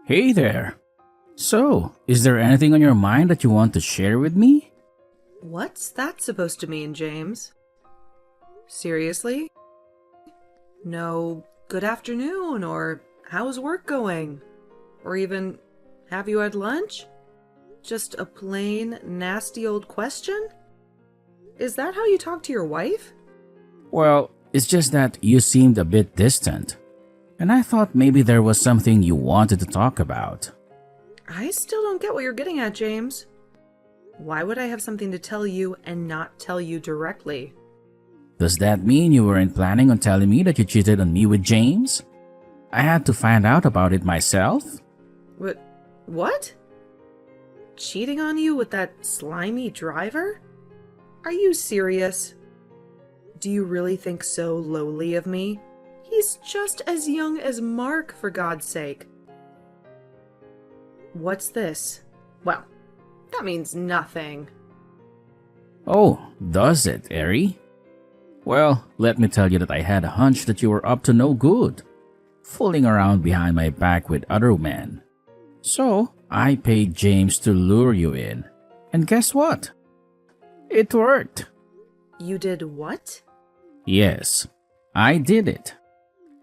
Hey there. So, is there anything on your mind that you want to share with me? What's that supposed to mean, James? Seriously? No good afternoon, or how's work going? Or even, have you had lunch? Just a plain, nasty old question? Is that how you talk to your wife? Well, it's just that you seemed a bit distant, and I thought maybe there was something you wanted to talk about. I still don't get what you're getting at, James. Why would I have something to tell you and not tell you directly? Does that mean you weren't planning on telling me that you cheated on me with James? I had to find out about it myself. What? Cheating on you with that slimy driver? Are you serious? Do you really think so lowly of me? He's just as young as Mark, for God's sake. What's this? Well, that means nothing. Oh, does it, Eri? Well, let me tell you that I had a hunch that you were up to no good, fooling around behind my back with other men. So, I paid James to lure you in. And guess what? It worked. You did what? Yes, I did it.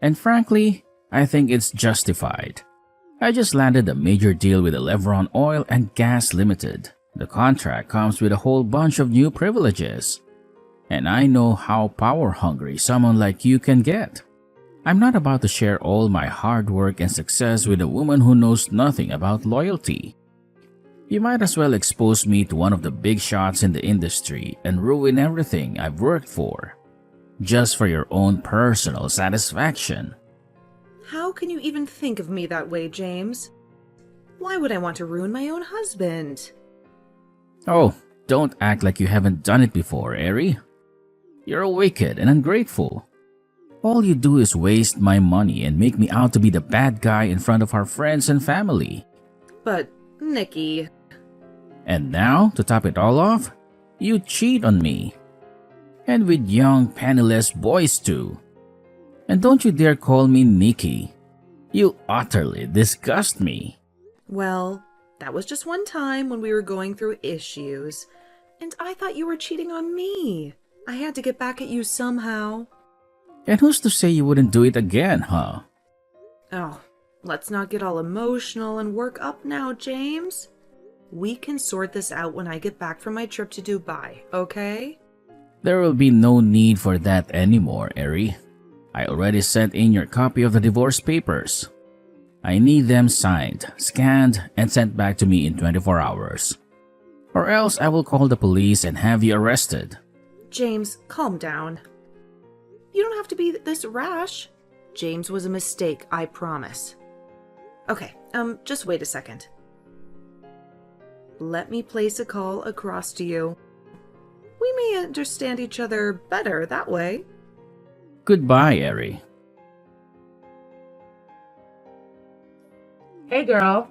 And frankly, I think it's justified. I just landed a major deal with Elevron Oil and Gas Limited. The contract comes with a whole bunch of new privileges. And I know how power-hungry someone like you can get. I'm not about to share all my hard work and success with a woman who knows nothing about loyalty. You might as well expose me to one of the big shots in the industry and ruin everything I've worked for, just for your own personal satisfaction. How can you even think of me that way, James? Why would I want to ruin my own husband? Oh, don't act like you haven't done it before, Eri. You're wicked and ungrateful. All you do is waste my money and make me out to be the bad guy in front of our friends and family. But, Nikki... And now, to top it all off, you cheat on me. And with young, penniless boys too. And don't you dare call me Nikki. You utterly disgust me. Well, that was just one time when we were going through issues. And I thought you were cheating on me. I had to get back at you somehow. And who's to say you wouldn't do it again, huh? Oh, let's not get all emotional and work up now, James. We can sort this out when I get back from my trip to Dubai, okay? There will be no need for that anymore, Eri. I already sent in your copy of the divorce papers. I need them signed, scanned, and sent back to me in 24 hours. Or else I will call the police and have you arrested. James, calm down. You don't have to be this rash. James was a mistake, I promise. Okay, just wait a second. Let me place a call across to you. We may understand each other better that way. Goodbye, Eri. Hey girl,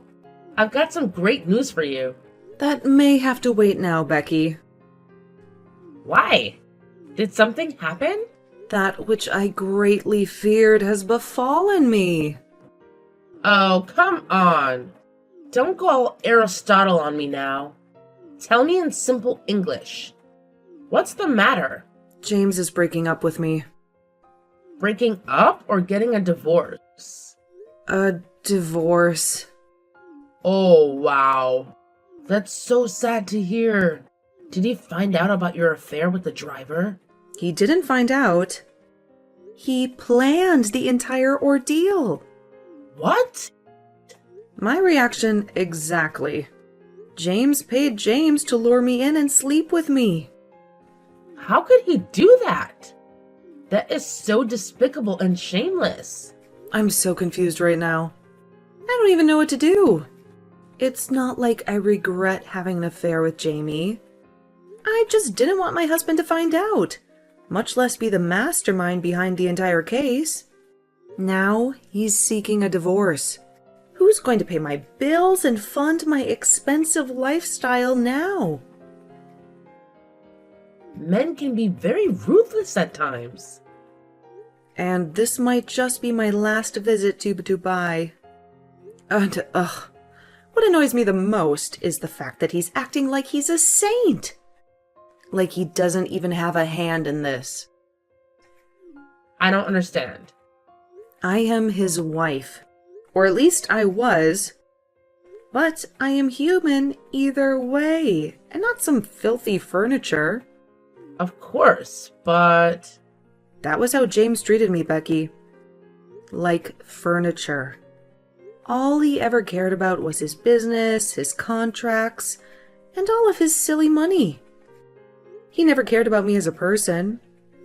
I've got some great news for you. That may have to wait now, Becky. Why? Did something happen? That which I greatly feared has befallen me. Oh, come on. Don't go all Aristotle on me now. Tell me in simple English. What's the matter? James is breaking up with me. Breaking up or getting a divorce? A divorce. Oh, wow. That's so sad to hear. Did he find out about your affair with the driver? He didn't find out. He planned the entire ordeal. What? My reaction exactly. James paid James to lure me in and sleep with me. How could he do that? That is so despicable and shameless. I'm so confused right now. I don't even know what to do. It's not like I regret having an affair with Jamie. I just didn't want my husband to find out, much less be the mastermind behind the entire case. Now he's seeking a divorce. Who's going to pay my bills and fund my expensive lifestyle now? Men can be very ruthless at times. And this might just be my last visit to Dubai. And, what annoys me the most is the fact that he's acting like he's a saint. Like he doesn't even have a hand in this. I don't understand. I am his wife. Or at least I was. But I am human either way, and not some filthy furniture. Of course, but... That was how James treated me, Becky. Like furniture. All he ever cared about was his business, his contracts, and all of his silly money. He never cared about me as a person.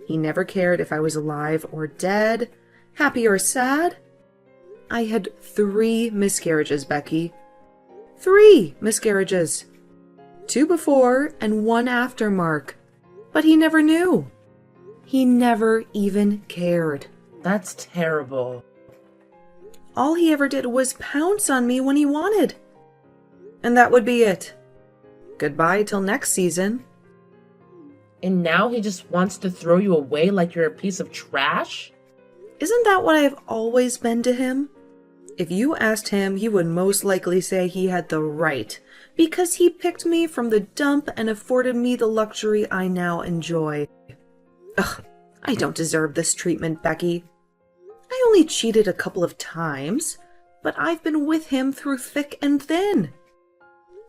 He never cared if I was alive or dead, happy or sad. I had 3 miscarriages, Becky. 3 miscarriages. 2 before and 1 after Mark. But he never knew. He never even cared. That's terrible. All he ever did was pounce on me when he wanted. And that would be it. Goodbye till next season. And now he just wants to throw you away like you're a piece of trash? Isn't that what I've always been to him? If you asked him, he would most likely say he had the right, because he picked me from the dump and afforded me the luxury I now enjoy. Ugh, I don't deserve this treatment, Becky. I only cheated a couple of times, but I've been with him through thick and thin.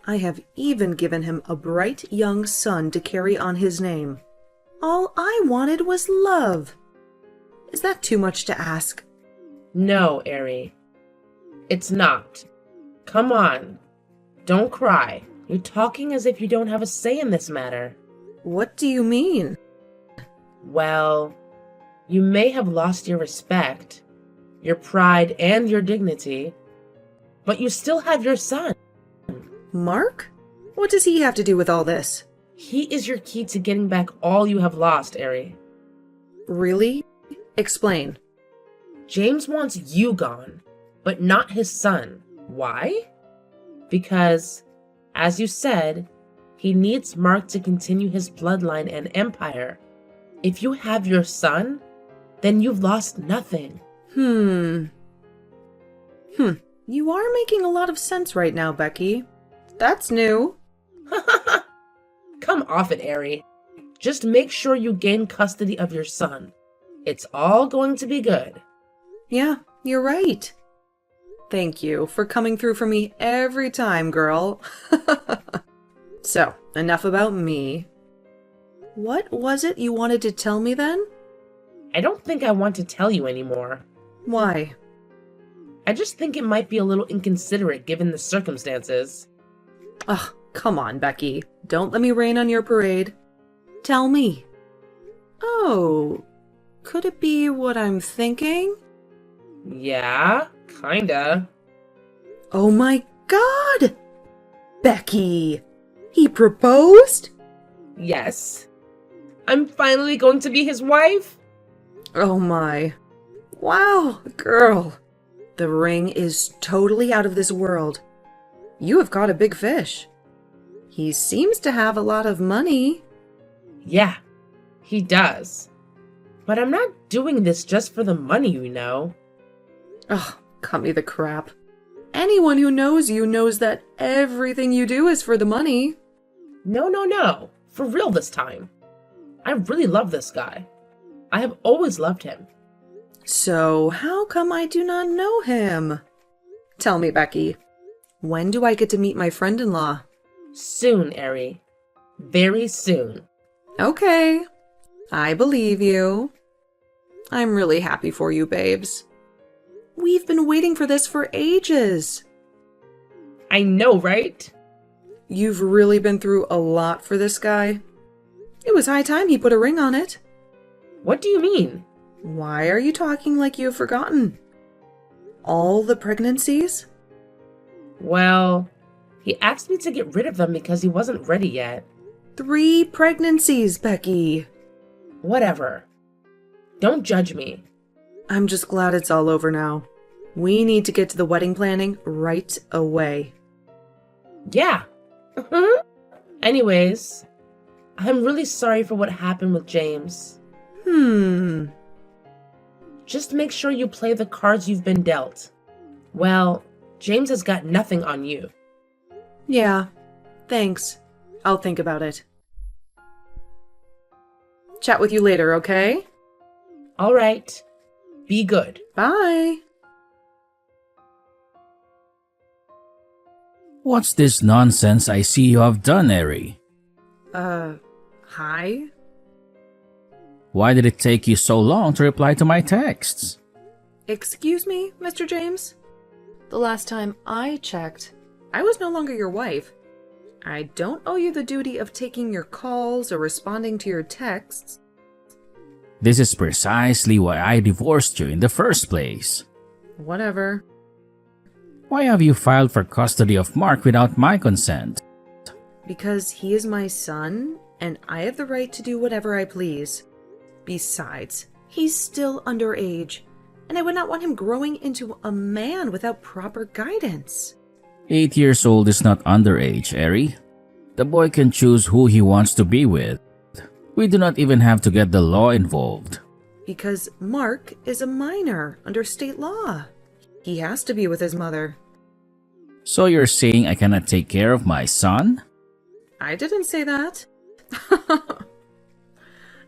I have even given him a bright young son to carry on his name. All I wanted was love. Is that too much to ask? No, Ari. It's not. Come on. Don't cry. You're talking as if you don't have a say in this matter. What do you mean? Well, you may have lost your respect, your pride, and your dignity, but you still have your son. Mark? What does he have to do with all this? He is your key to getting back all you have lost, Ari. Really? Explain. James wants you gone, but not his son. Why? Because, as you said, he needs Mark to continue his bloodline and empire. If you have your son, then you've lost nothing. You are making a lot of sense right now, Becky. That's new. Come off it, Ari. Just make sure you gain custody of your son. It's all going to be good. Yeah, you're right. Thank you for coming through for me every time, girl. So, enough about me. What was it you wanted to tell me then? I don't think I want to tell you anymore. Why? I just think it might be a little inconsiderate given the circumstances. Ugh, come on, Becky. Don't let me rain on your parade. Tell me. Oh, could it be what I'm thinking? Yeah, kinda. Oh my God! Becky! He proposed? Yes. I'm finally going to be his wife? Oh my. Wow, girl. The ring is totally out of this world. You have caught a big fish. He seems to have a lot of money. Yeah, he does. But I'm not doing this just for the money, you know. Ugh, cut me the crap. Anyone who knows you knows that everything you do is for the money. No. For real this time. I really love this guy. I have always loved him. So, how come I do not know him? Tell me, Becky. When do I get to meet my friend-in-law? Soon, Ari. Very soon. Okay. I believe you. I'm really happy for you, babes. We've been waiting for this for ages. I know, right? You've really been through a lot for this guy. It was high time he put a ring on it. What do you mean? Why are you talking like you've forgotten? All the pregnancies? Well, he asked me to get rid of them because he wasn't ready yet. 3 pregnancies, Becky. Whatever. Don't judge me. I'm just glad it's all over now. We need to get to the wedding planning right away. Yeah. Anyways, I'm really sorry for what happened with James. Just make sure you play the cards you've been dealt. Well, James has got nothing on you. Yeah, thanks. I'll think about it. Chat with you later, okay? All right. Be good. Bye. What's this nonsense I see you have done, Eri? Hi? Why did it take you so long to reply to my texts? Excuse me, Mr. James? The last time I checked, I was no longer your wife. I don't owe you the duty of taking your calls or responding to your texts. This is precisely why I divorced you in the first place. Whatever. Why have you filed for custody of Mark without my consent? Because he is my son, and I have the right to do whatever I please. Besides, he's still underage, and I would not want him growing into a man without proper guidance. 8 years old is not underage, Eri. The boy can choose who he wants to be with. We do not even have to get the law involved. Because Mark is a minor under state law. He has to be with his mother. So you're saying I cannot take care of my son? I didn't say that.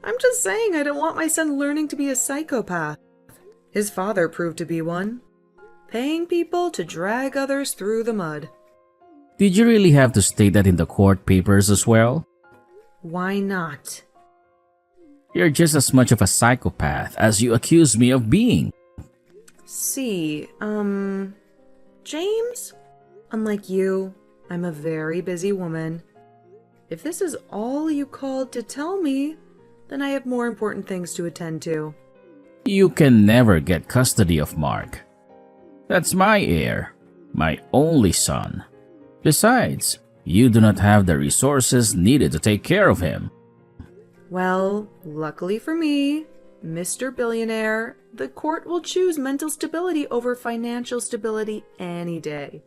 I'm just saying I don't want my son learning to be a psychopath. His father proved to be one, paying people to drag others through the mud. Did you really have to state that in the court papers as well? Why not? You're just as much of a psychopath as you accuse me of being. See, James? Unlike you, I'm a very busy woman. If this is all you called to tell me, then I have more important things to attend to. You can never get custody of Mark. That's my heir, my only son. Besides, you do not have the resources needed to take care of him. Well, luckily for me, Mr. Billionaire, the court will choose mental stability over financial stability any day,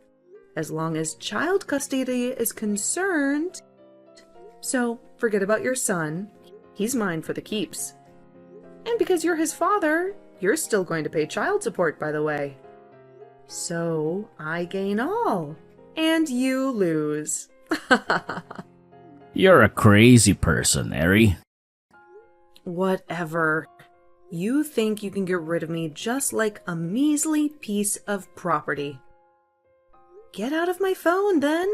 as long as child custody is concerned. So, forget about your son. He's mine for the keeps. And because you're his father, you're still going to pay child support, by the way. So, I gain all, and you lose. You're a crazy person, Eri. Whatever. You think you can get rid of me just like a measly piece of property. Get out of my phone, then.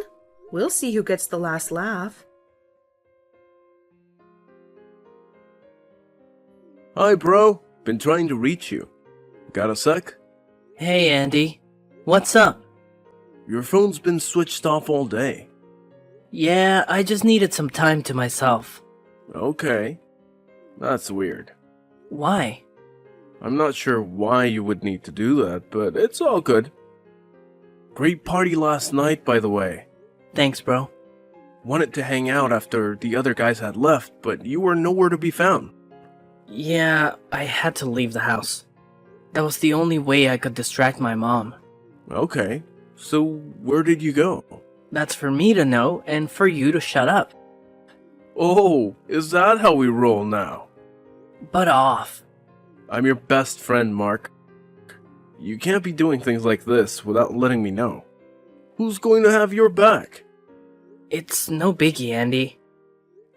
We'll see who gets the last laugh. Hi, bro. Been trying to reach you. Got a sec? Hey, Andy. What's up? Your phone's been switched off all day. Yeah, I just needed some time to myself. Okay. That's weird. Why? I'm not sure why you would need to do that, but it's all good. Great party last night, by the way. Thanks, bro. Wanted to hang out after the other guys had left, but you were nowhere to be found. Yeah, I had to leave the house. That was the only way I could distract my mom. Okay. So, where did you go? That's for me to know and for you to shut up. Oh, is that how we roll now? Butt off. I'm your best friend, Mark. You can't be doing things like this without letting me know. Who's going to have your back? It's no biggie, Andy.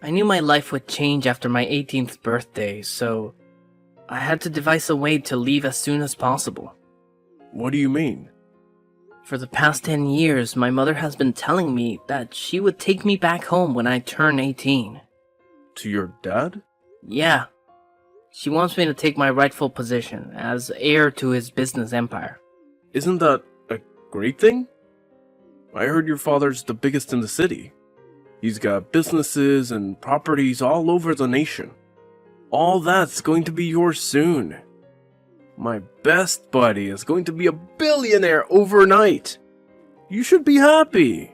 I knew my life would change after my 18th birthday, so I had to devise a way to leave as soon as possible. What do you mean? For the past 10 years, my mother has been telling me that she would take me back home when I turn 18. To your dad? Yeah. She wants me to take my rightful position as heir to his business empire. Isn't that a great thing? I heard your father's the biggest in the city. He's got businesses and properties all over the nation. All that's going to be yours soon. My best buddy is going to be a billionaire overnight. You should be happy.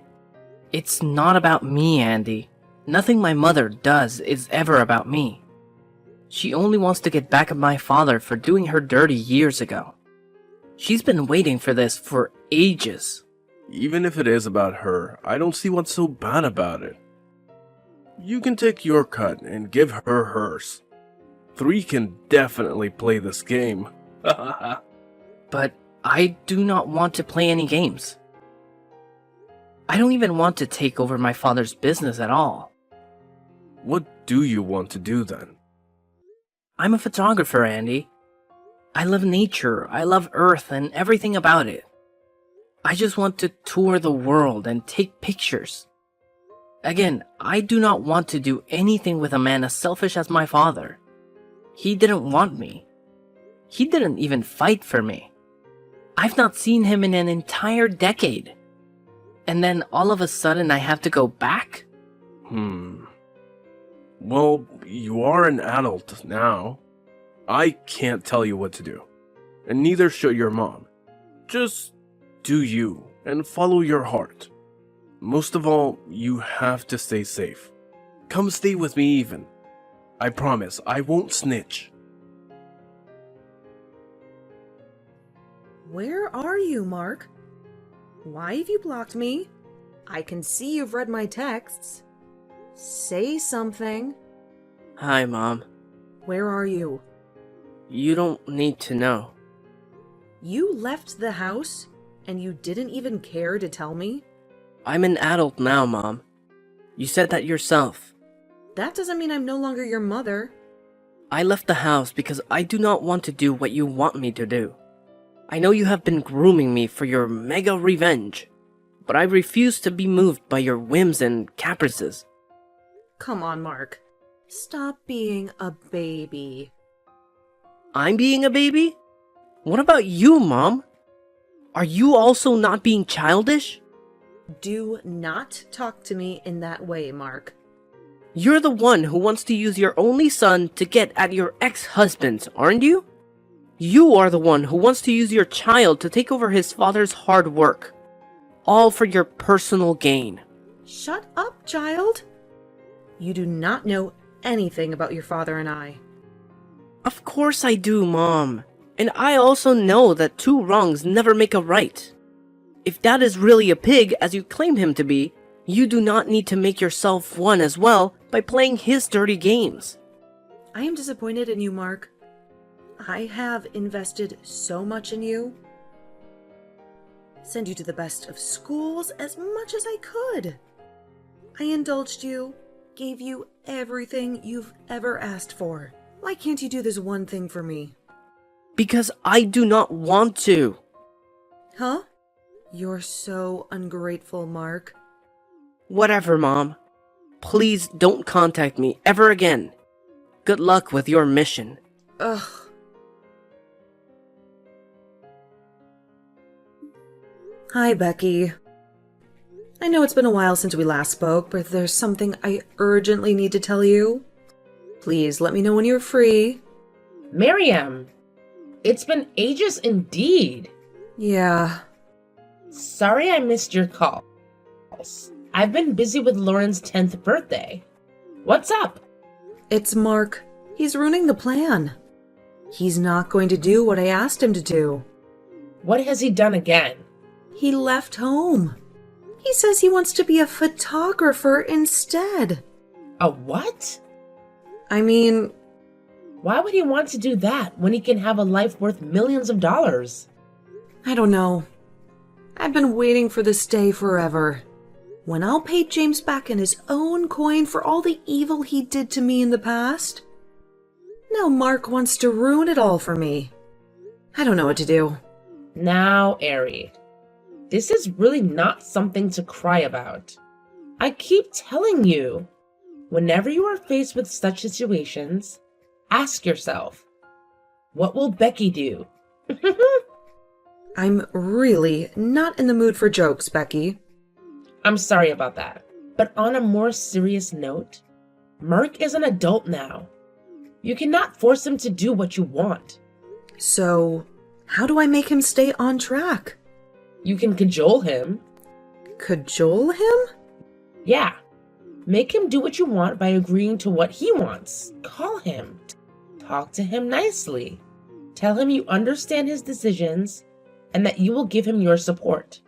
It's not about me, Andy. Nothing my mother does is ever about me. She only wants to get back at my father for doing her dirty years ago. She's been waiting for this for ages. Even if it is about her, I don't see what's so bad about it. You can take your cut and give her hers. 3 can definitely play this game. But I do not want to play any games. I don't even want to take over my father's business at all. What do you want to do then? I'm a photographer, Andy. I love nature, I love Earth and everything about it. I just want to tour the world and take pictures. Again, I do not want to do anything with a man as selfish as my father. He didn't want me. He didn't even fight for me. I've not seen him in an entire decade. And then all of a sudden I have to go back? Well, you are an adult now. I can't tell you what to do. And neither should your mom. Just do you and follow your heart. Most of all, you have to stay safe. Come stay with me even. I promise I won't snitch. Where are you, Mark? Why have you blocked me? I can see you've read my texts. Say something. Hi, Mom. Where are you? You don't need to know. You left the house and you didn't even care to tell me? I'm an adult now, Mom. You said that yourself. That doesn't mean I'm no longer your mother. I left the house because I do not want to do what you want me to do. I know you have been grooming me for your mega revenge, but I refuse to be moved by your whims and caprices. Come on, Mark. Stop being a baby. I'm being a baby? What about you, Mom? Are you also not being childish? Do not talk to me in that way, Mark. You're the one who wants to use your only son to get at your ex-husband, aren't you? You are the one who wants to use your child to take over his father's hard work. All for your personal gain. Shut up, child. You do not know anything about your father and I. Of course I do, Mom. And I also know that two wrongs never make a right. If Dad is really a pig, as you claim him to be, you do not need to make yourself one as well by playing his dirty games. I am disappointed in you, Mark. I have invested so much in you. Send you to the best of schools as much as I could. I indulged you, gave you everything you've ever asked for. Why can't you do this one thing for me? Because I do not want to. Huh? You're so ungrateful, Mark. Whatever, Mom. Please don't contact me ever again. Good luck with your mission. Ugh. Hi, Becky. I know it's been a while since we last spoke, but there's something I urgently need to tell you. Please let me know when you're free. Miriam, it's been ages indeed. Yeah. Sorry I missed your calls. I've been busy with Lauren's 10th birthday. What's up? It's Mark. He's ruining the plan. He's not going to do what I asked him to do. What has he done again? He left home. He says he wants to be a photographer instead. A what? I mean, Why would he want to do that when he can have a life worth millions of dollars? I don't know. I've been waiting for this day forever. When I'll pay James back in his own coin for all the evil he did to me in the past. Now Mark wants to ruin it all for me. I don't know what to do. Now, Ari, this is really not something to cry about. I keep telling you, whenever you are faced with such situations, ask yourself, what will Becky do? I'm really not in the mood for jokes, Becky. I'm sorry about that. But on a more serious note, Mark is an adult now. You cannot force him to do what you want. So, how do I make him stay on track? You can cajole him. Cajole him? Yeah. Make him do what you want by agreeing to what he wants. Call him. Talk to him nicely. Tell him you understand his decisions and that you will give him your support.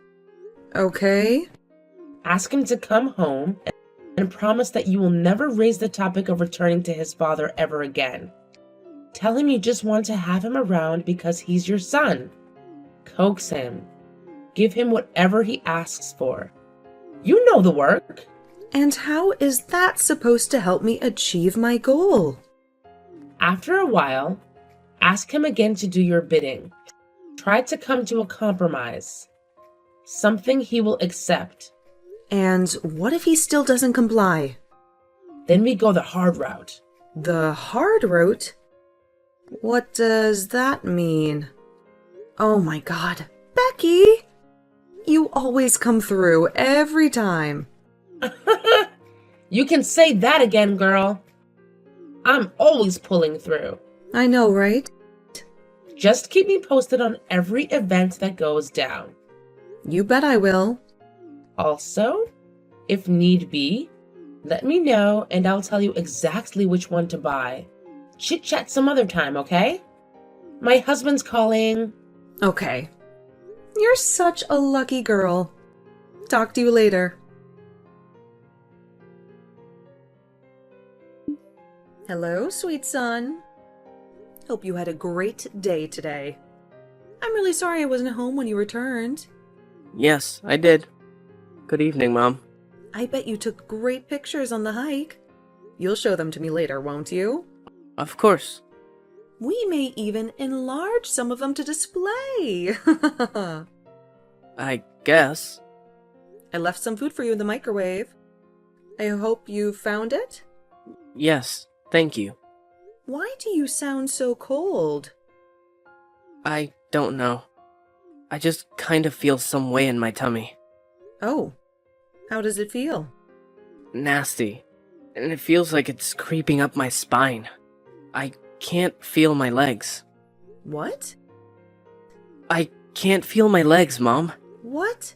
Okay. Ask him to come home and promise that you will never raise the topic of returning to his father ever again. Tell him you just want to have him around because he's your son. Coax him. Give him whatever he asks for. You know the work. And how is that supposed to help me achieve my goal? After a while, ask him again to do your bidding. Try to come to a compromise. Something he will accept. And what if he still doesn't comply? Then we go the hard route. The hard route? What does that mean? Oh my god. Becky! You always come through every time. You can say that again, girl. I'm always pulling through. I know, right? Just keep me posted on every event that goes down. You bet I will. Also, if need be, let me know and I'll tell you exactly which one to buy. Chit chat some other time, okay? My husband's calling. Okay. You're such a lucky girl. Talk to you later. Hello, sweet son. Hope you had a great day today. I'm really sorry I wasn't home when you returned. Yes, I did. Good evening, Mom. I bet you took great pictures on the hike. You'll show them to me later, won't you? Of course. We may even enlarge some of them to display. I guess. I left some food for you in the microwave. I hope you found it. Yes, thank you. Why do you sound so cold? I don't know. I just kind of feel some way in my tummy. Oh, how does it feel? Nasty. And it feels like it's creeping up my spine. I can't feel my legs. What? I can't feel my legs, Mom. What?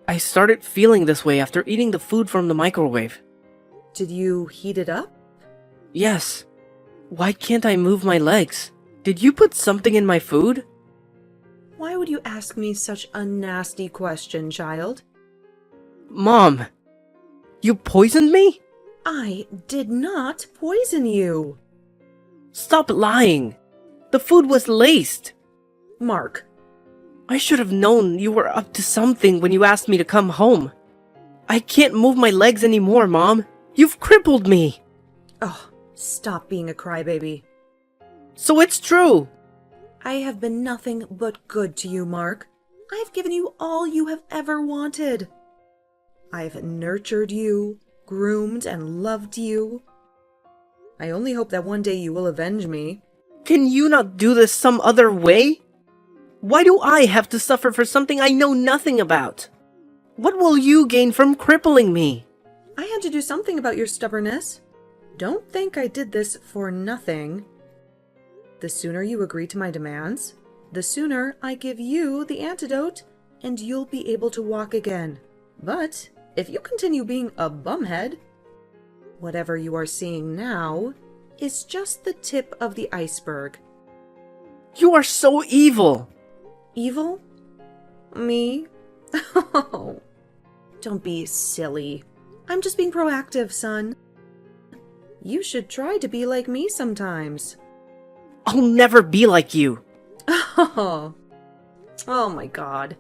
I started feeling this way after eating the food from the microwave. Did you heat it up? Yes. Why can't I move my legs? Did you put something in my food? Why would you ask me such a nasty question, child? Mom, you poisoned me? I did not poison you. Stop lying. The food was laced. Mark, I should have known you were up to something when you asked me to come home. I can't move my legs anymore, Mom. You've crippled me. oh, stop being a crybaby. So it's true. I have been nothing but good to you, Mark. I have given you all you have ever wanted. I've nurtured you, groomed and loved you. I only hope that one day you will avenge me. Can you not do this some other way? Why do I have to suffer for something I know nothing about? What will you gain from crippling me? I had to do something about your stubbornness. Don't think I did this for nothing. The sooner you agree to my demands, the sooner I give you the antidote, and you'll be able to walk again. But if you continue being a bumhead, whatever you are seeing now is just the tip of the iceberg. You are so evil. Evil? Me? Oh, don't be silly. I'm just being proactive, son. You should try to be like me sometimes. I'll never be like you. Oh my god.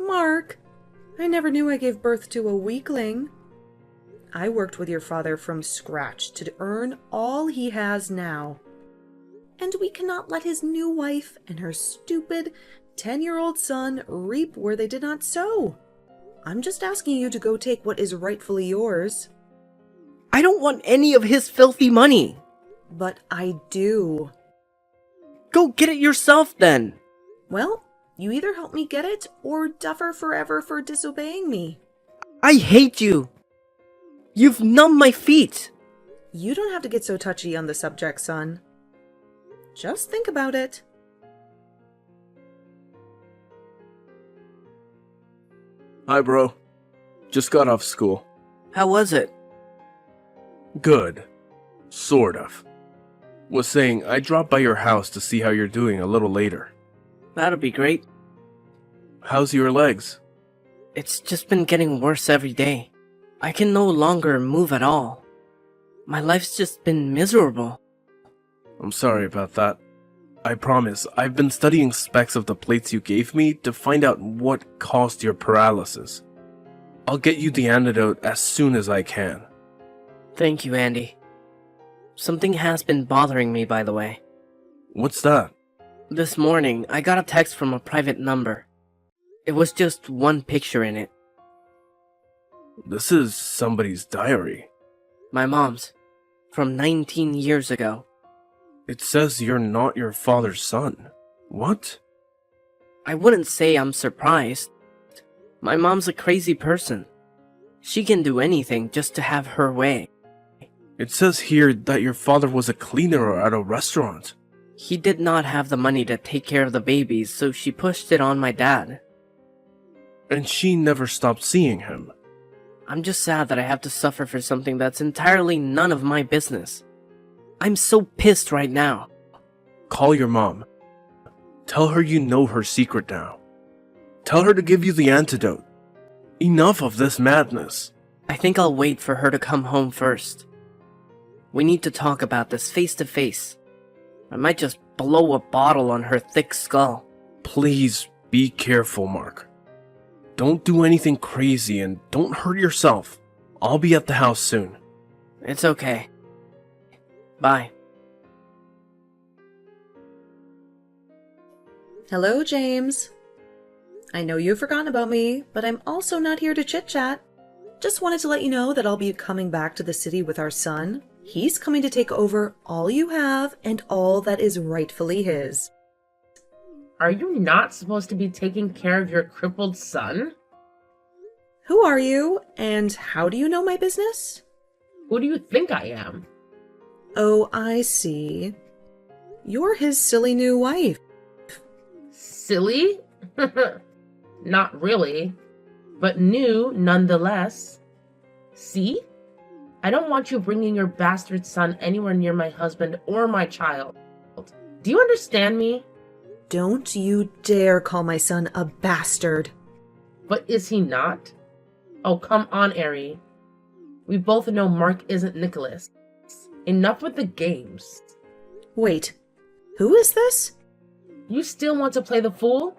Mark, I never knew I gave birth to a weakling. I worked with your father from scratch to earn all he has now. And we cannot let his new wife and her stupid 10-year-old son reap where they did not sow. I'm just asking you to go take what is rightfully yours. I don't want any of his filthy money. But I do. Go get it yourself then. Well, you either help me get it or suffer forever for disobeying me. I hate you. You've numbed my feet. You don't have to get so touchy on the subject, son. Just think about it. Hi, bro. Just got off school. How was it? Good. Sort of. Was saying I'd drop by your house to see how you're doing a little later. That'll be great. How's your legs? It's just been getting worse every day. I can no longer move at all. My life's just been miserable. I'm sorry about that. I promise, I've been studying specs of the plates you gave me to find out what caused your paralysis. I'll get you the antidote as soon as I can. Thank you, Andy. Something has been bothering me, by the way. What's that? This morning, I got a text from a private number. It was just one picture in it. This is somebody's diary. My mom's. From 19 years ago. It says you're not your father's son. What? I wouldn't say I'm surprised. My mom's a crazy person. She can do anything just to have her way. It says here that your father was a cleaner at a restaurant. He did not have the money to take care of the babies, so she pushed it on my dad. And she never stopped seeing him. I'm just sad that I have to suffer for something that's entirely none of my business. I'm so pissed right now. Call your mom. Tell her you know her secret now. Tell her to give you the antidote. Enough of this madness. I think I'll wait for her to come home first. We need to talk about this face to face. I might just blow a bottle on her thick skull. Please be careful, Mark. Don't do anything crazy and don't hurt yourself. I'll be at the house soon. It's okay. Bye. Hello, James. I know you've forgotten about me, but I'm also not here to chit-chat. Just wanted to let you know that I'll be coming back to the city with our son. He's coming to take over all you have and all that is rightfully his. Are you not supposed to be taking care of your crippled son? Who are you, and how do you know my business? Who do you think I am? Oh, I see. You're his silly new wife. Silly? Not really, but new nonetheless. See? I don't want you bringing your bastard son anywhere near my husband or my child. Do you understand me? Don't you dare call my son a bastard. But is he not? Oh, come on, Ari. We both know Mark isn't Nicholas. Enough with the games. Wait, who is this? You still want to play the fool?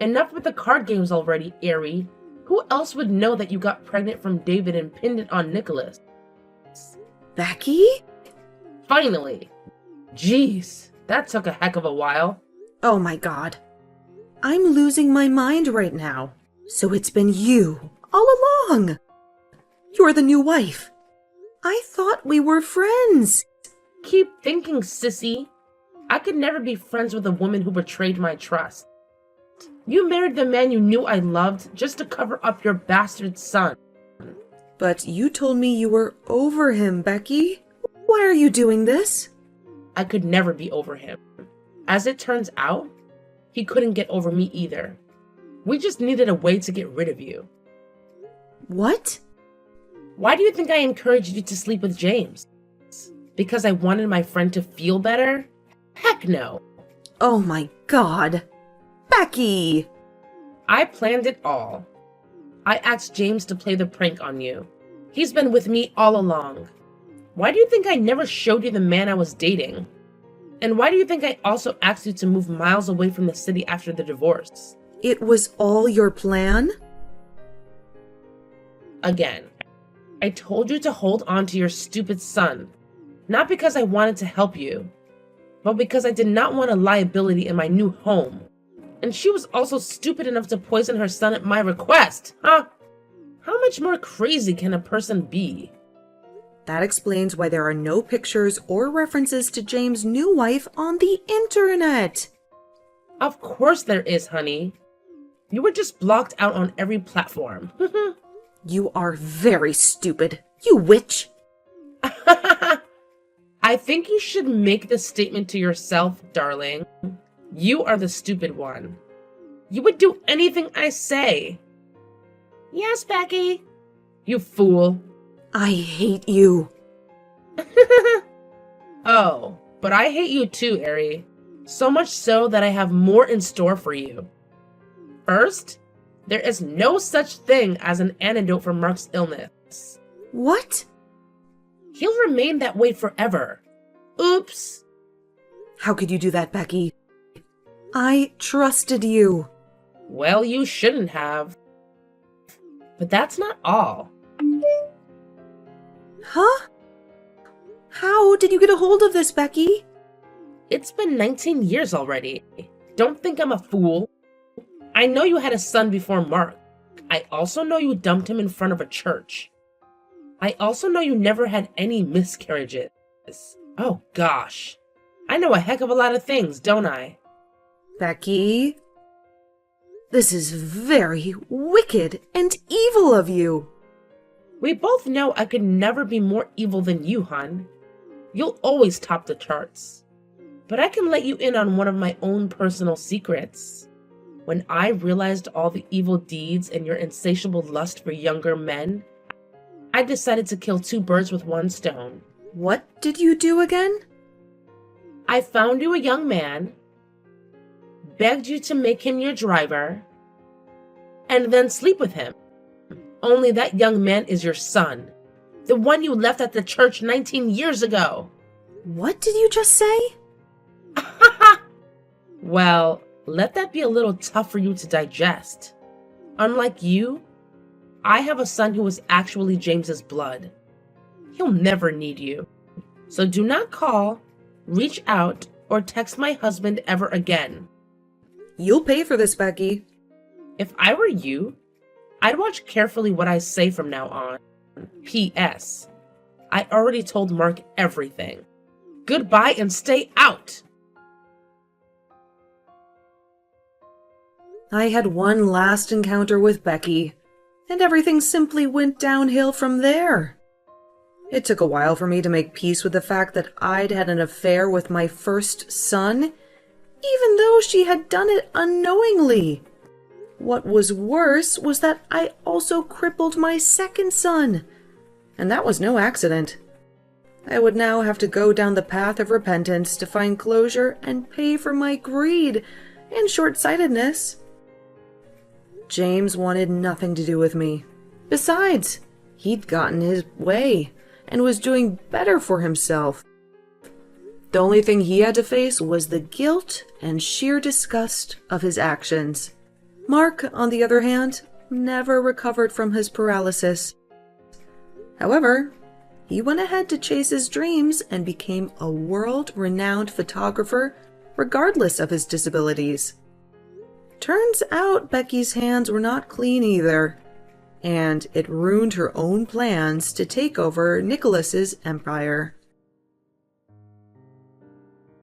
Enough with the card games already, Ari. Who else would know that you got pregnant from David and pinned it on Nicholas? Becky? Finally! Jeez, that took a heck of a while. Oh my god. I'm losing my mind right now. So it's been you, all along. You're the new wife. I thought we were friends. Keep thinking, sissy. I could never be friends with a woman who betrayed my trust. You married the man you knew I loved just to cover up your bastard son. But you told me you were over him, Becky. Why are you doing this? I could never be over him. As it turns out, he couldn't get over me either. We just needed a way to get rid of you. What? Why do you think I encouraged you to sleep with James? Because I wanted my friend to feel better? Heck no. Oh my god. Becky! I planned it all. I asked James to play the prank on you. He's been with me all along. Why do you think I never showed you the man I was dating? And why do you think I also asked you to move miles away from the city after the divorce? It was all your plan? Again, I told you to hold on to your stupid son. Not because I wanted to help you, but because I did not want a liability in my new home. And she was also stupid enough to poison her son at my request, huh? How much more crazy can a person be? That explains why there are no pictures or references to James' new wife on the internet. Of course there is, honey. You were just blocked out on every platform. You are very stupid, you witch. I think you should make this statement to yourself, darling. You are the stupid one. You would do anything I say. Yes, Becky. You fool. I hate you. Oh, but I hate you too, Ari. So much so that I have more in store for you. First, there is no such thing as an antidote for Mark's illness. What? He'll remain that way forever. Oops. How could you do that, Becky? I trusted you. Well, you shouldn't have. But that's not all. Huh? How did you get a hold of this, Becky? It's been 19 years already. Don't think I'm a fool. I know you had a son before Mark. I also know you dumped him in front of a church. I also know you never had any miscarriages. Oh gosh. I know a heck of a lot of things, don't I? Becky, this is very wicked and evil of you. We both know I could never be more evil than you, hon. You'll always top the charts. But I can let you in on one of my own personal secrets. When I realized all the evil deeds and your insatiable lust for younger men, I decided to kill two birds with one stone. What did you do again? I found you a young man, begged you to make him your driver, and then sleep with him. Only that young man is your son, the one you left at the church 19 years ago. What did you just say? Well, let that be a little tough for you to digest. Unlike you, I have a son who is actually James's blood. He'll never need you. So do not call, reach out, or text my husband ever again. You'll pay for this, Becky. If I were you, I'd watch carefully what I say from now on. P.S. I already told Mark everything. Goodbye and stay out! I had one last encounter with Becky, and everything simply went downhill from there. It took a while for me to make peace with the fact that I'd had an affair with my first son, even though she had done it unknowingly. What was worse was that I also crippled my second son, and that was no accident. I would now have to go down the path of repentance to find closure and pay for my greed and short-sightedness. James wanted nothing to do with me. Besides, he'd gotten his way and was doing better for himself. The only thing he had to face was the guilt and sheer disgust of his actions. Mark, on the other hand, never recovered from his paralysis. However, he went ahead to chase his dreams and became a world-renowned photographer regardless of his disabilities. Turns out Becky's hands were not clean either, and it ruined her own plans to take over Nicholas's empire.